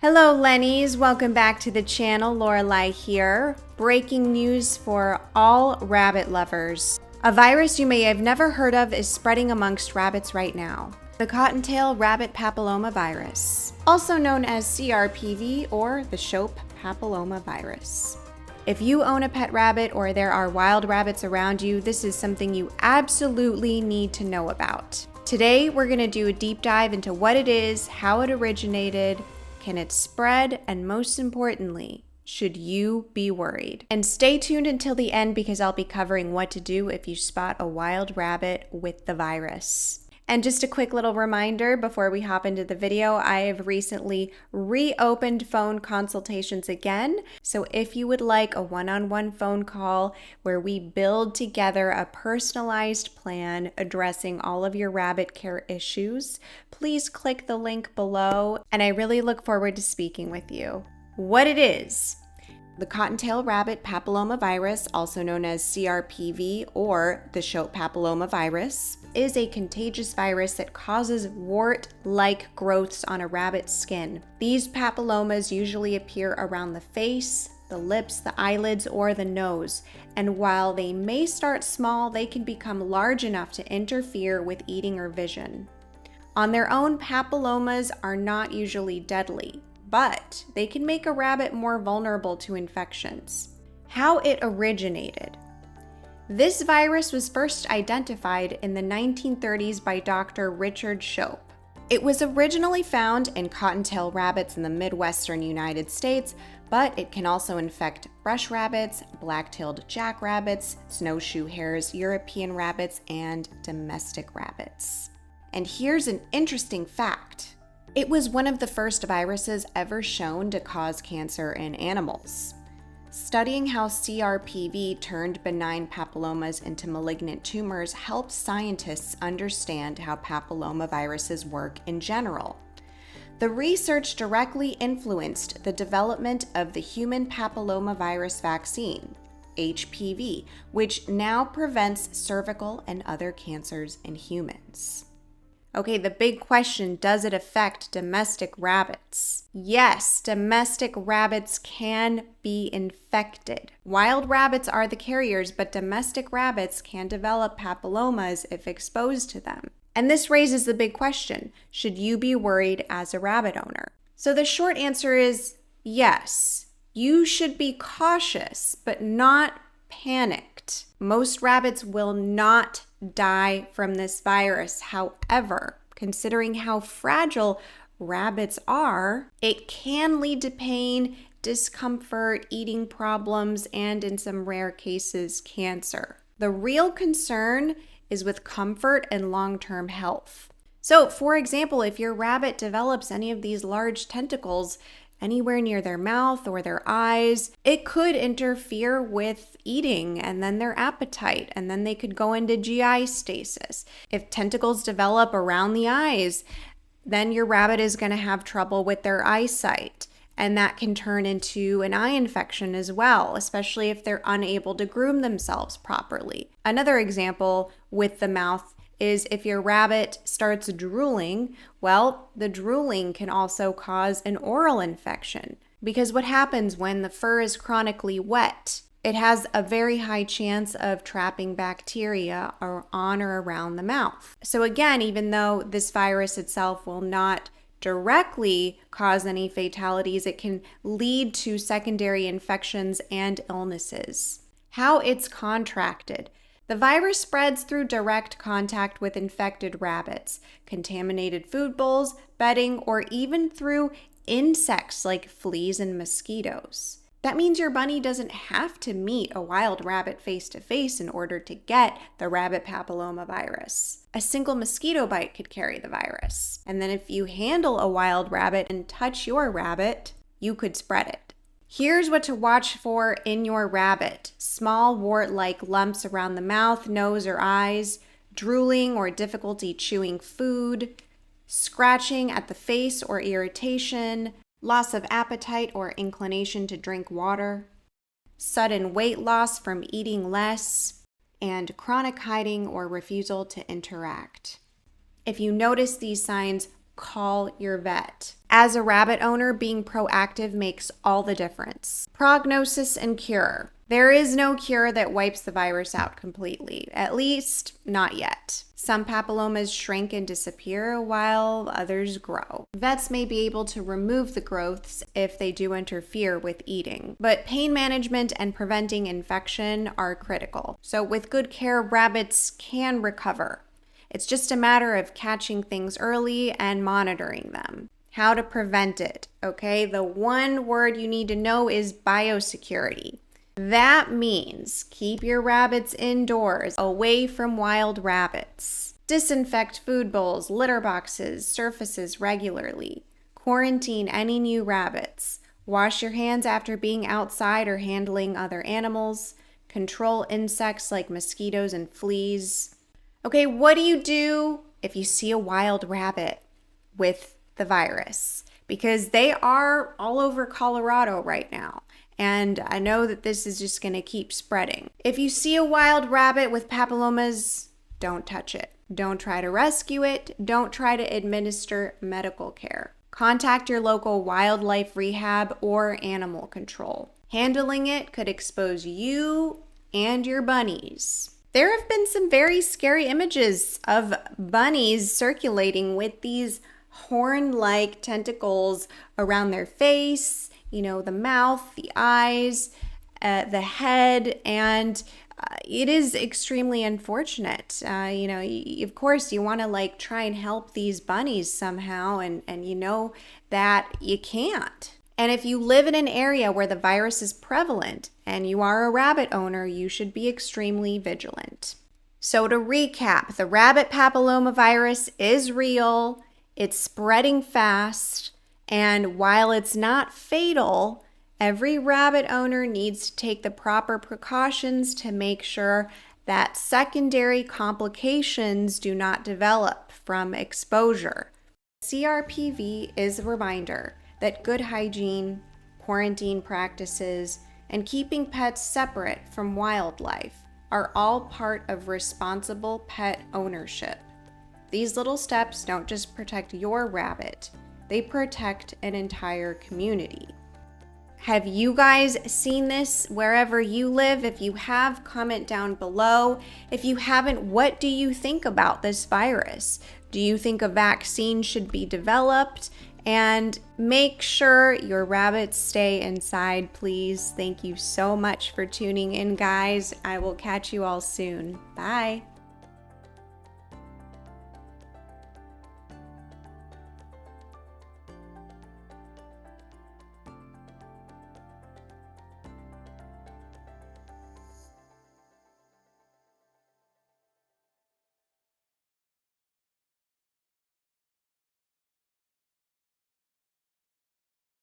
Hello Lennies, welcome back to the channel. Lorelai here. Breaking news for all rabbit lovers. A virus you may have never heard of is spreading amongst rabbits right now. The cottontail rabbit papillomavirus, also known as CRPV or the Shope papillomavirus. If you own a pet rabbit or there are wild rabbits around you, this is something you absolutely need to know about. Today, we're going to do a deep dive into what it is, how it originated, can it spread, and most importantly, should you be worried? And stay tuned until the end because I'll be covering what to do if you spot a wild rabbit with the virus. And just a quick little reminder before we hop into the video, I have recently reopened phone consultations again. So if you would like a one-on-one phone call where we build together a personalized plan addressing all of your rabbit care issues, please click the link below. And I really look forward to speaking with you. What it is. The cottontail rabbit papillomavirus, also known as CRPV or the Shope papillomavirus, is a contagious virus that causes wart-like growths on a rabbit's skin. These papillomas usually appear around the face, the lips, the eyelids, or the nose. And while they may start small, they can become large enough to interfere with eating or vision. On their own, papillomas are not usually deadly, but they can make a rabbit more vulnerable to infections. How it originated. This virus was first identified in the 1930s by Dr. Richard Shope. It was originally found in cottontail rabbits in the Midwestern United States, but it can also infect brush rabbits, black-tailed jackrabbits, snowshoe hares, European rabbits, and domestic rabbits. And here's an interesting fact. It was one of the first viruses ever shown to cause cancer in animals. Studying how CRPV turned benign papillomas into malignant tumors helps scientists understand how papillomaviruses work in general. The research directly influenced the development of the human papillomavirus vaccine, HPV, which now prevents cervical and other cancers in humans. Okay, the big question, does it affect domestic rabbits? Yes, domestic rabbits can be infected. Wild rabbits are the carriers, but domestic rabbits can develop papillomas if exposed to them. And this raises the big question, should you be worried as a rabbit owner? So the short answer is yes, you should be cautious, but not panicked. Most rabbits will not die from this virus. However, considering how fragile rabbits are, it can lead to pain, discomfort, eating problems, and in some rare cases, cancer. The real concern is with comfort and long-term health. So, for example, if your rabbit develops any of these large tentacles anywhere near their mouth or their eyes, it could interfere with eating and then their appetite, and then they could go into GI stasis. If tentacles develop around the eyes, then your rabbit is going to have trouble with their eyesight, and that can turn into an eye infection as well, especially if they're unable to groom themselves properly. Another example with the mouth is if your rabbit starts drooling, well, the drooling can also cause an oral infection. Because what happens when the fur is chronically wet? It has a very high chance of trapping bacteria on or around the mouth. So again, even though this virus itself will not directly cause any fatalities, it can lead to secondary infections and illnesses. How it's contracted. The virus spreads through direct contact with infected rabbits, contaminated food bowls, bedding, or even through insects like fleas and mosquitoes. That means your bunny doesn't have to meet a wild rabbit face-to-face in order to get the rabbit papillomavirus. A single mosquito bite could carry the virus. And then if you handle a wild rabbit and touch your rabbit, you could spread it. Here's what to watch for in your rabbit. Small wart-like lumps around the mouth, nose, or eyes, drooling or difficulty chewing food, scratching at the face or irritation, loss of appetite or inclination to drink water, sudden weight loss from eating less, and chronic hiding or refusal to interact. If you notice these signs, call your vet. As a rabbit owner, being proactive makes all the difference. Prognosis and cure. There is no cure that wipes the virus out completely, at least not yet. Some papillomas shrink and disappear while others grow. Vets may be able to remove the growths if they do interfere with eating, but pain management and preventing infection are critical. So with good care, rabbits can recover. It's just a matter of catching things early and monitoring them. How to prevent it, okay? The one word you need to know is biosecurity. That means keep your rabbits indoors, away from wild rabbits. Disinfect food bowls, litter boxes, surfaces regularly. Quarantine any new rabbits. Wash your hands after being outside or handling other animals. Control insects like mosquitoes and fleas. Okay, what do you do if you see a wild rabbit with the virus? Because they are all over Colorado right now. And I know that this is just going to keep spreading. If you see a wild rabbit with papillomas, don't touch it. Don't try to rescue it. Don't try to administer medical care. Contact your local wildlife rehab or animal control. Handling it could expose you and your bunnies. There have been some very scary images of bunnies circulating with these horn-like tentacles around their face, the mouth, the eyes, the head, and it is extremely unfortunate. Of course, you want to try and help these bunnies somehow, and you know that you can't. And if you live in an area where the virus is prevalent and you are a rabbit owner, you should be extremely vigilant. So to recap, the rabbit papillomavirus is real, it's spreading fast, and while it's not fatal, every rabbit owner needs to take the proper precautions to make sure that secondary complications do not develop from exposure. CRPV is a reminder that good hygiene, quarantine practices, and keeping pets separate from wildlife are all part of responsible pet ownership. These little steps don't just protect your rabbit, they protect an entire community. Have you guys seen this wherever you live? If you have, comment down below. If you haven't, what do you think about this virus? Do you think a vaccine should be developed? And make sure your rabbits stay inside, please. Thank you so much for tuning in, guys. I will catch you all soon. Bye.